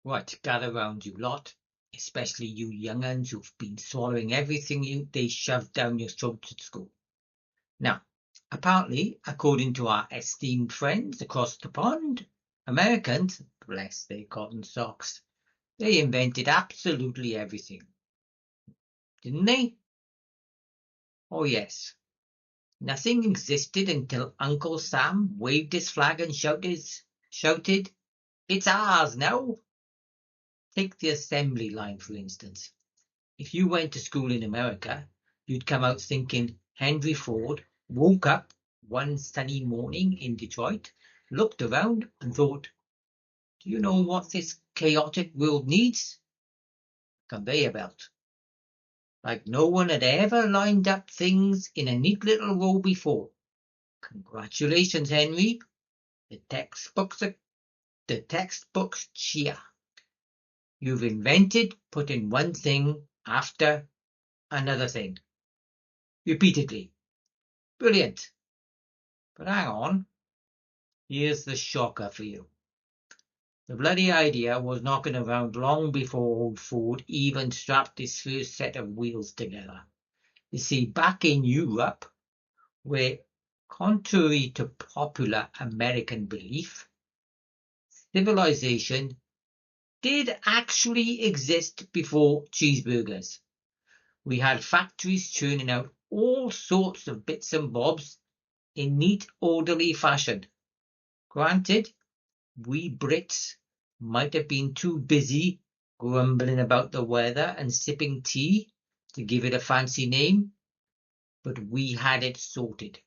Right, gather round, you lot, especially you young uns who've been swallowing everything they shoved down your throats at school. Now, apparently, according to our esteemed friends across the pond, Americans, bless their cotton socks, they invented absolutely everything. Didn't they? Oh yes. Nothing existed until Uncle Sam waved his flag and shouted, "It's ours now!" Take the assembly line, for instance. If you went to school in America, you'd come out thinking Henry Ford woke up one sunny morning in Detroit, looked around and thought, "Do you know what this chaotic world needs? Conveyor belt." Like no one had ever lined up things in a neat little row before. Congratulations, Henry. The textbooks cheer. You've invented putting one thing after another thing repeatedly. Brilliant. But hang on, here's the shocker for you. The bloody idea was knocking around long before old Ford even strapped his first set of wheels together. You see, back in Europe, where, contrary to popular American belief, civilization did actually exist before cheeseburgers. We had factories churning out all sorts of bits and bobs in neat, orderly fashion. Granted, we Brits might have been too busy grumbling about the weather and sipping tea to give it a fancy name, but we had it sorted.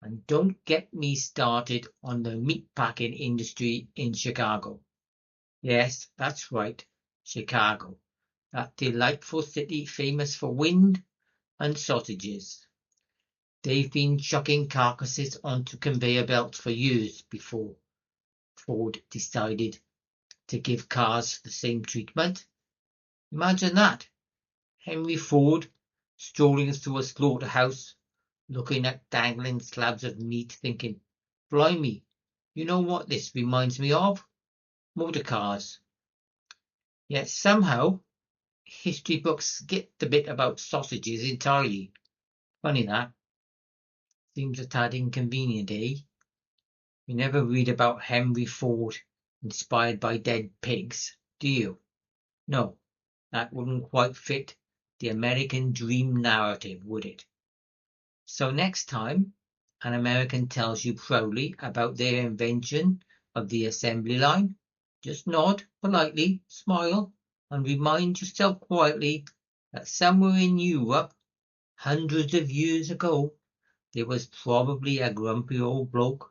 And don't get me started on the meatpacking industry in Chicago. Yes, that's right, Chicago, that delightful city famous for wind and sausages. They've been chucking carcasses onto conveyor belts for years before Ford decided to give cars the same treatment. Imagine that. Henry Ford strolling through a slaughterhouse, looking at dangling slabs of meat, thinking, "Blimey, you know what this reminds me of? Motor cars." Yet somehow history books skip the bit about sausages entirely. Funny that. Seems a tad inconvenient, eh? You never read about Henry Ford inspired by dead pigs, do you? No, that wouldn't quite fit the American dream narrative, would it? So next time an American tells you proudly about their invention of the assembly line, just nod politely, smile, and remind yourself quietly that somewhere in Europe, hundreds of years ago, there was probably a grumpy old bloke,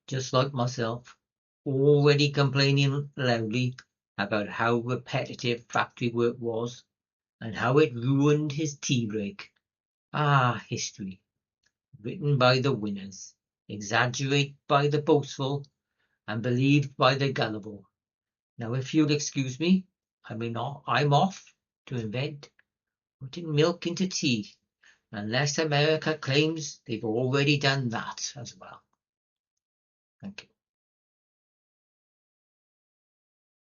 just like myself, already complaining loudly about how repetitive factory work was and how it ruined his tea break. Ah, history, written by the winners, exaggerated by the boastful, and believed by the gullible. Now, if you'll excuse me, I'm off to invent putting milk into tea, unless America claims they've already done that as well. Thank you.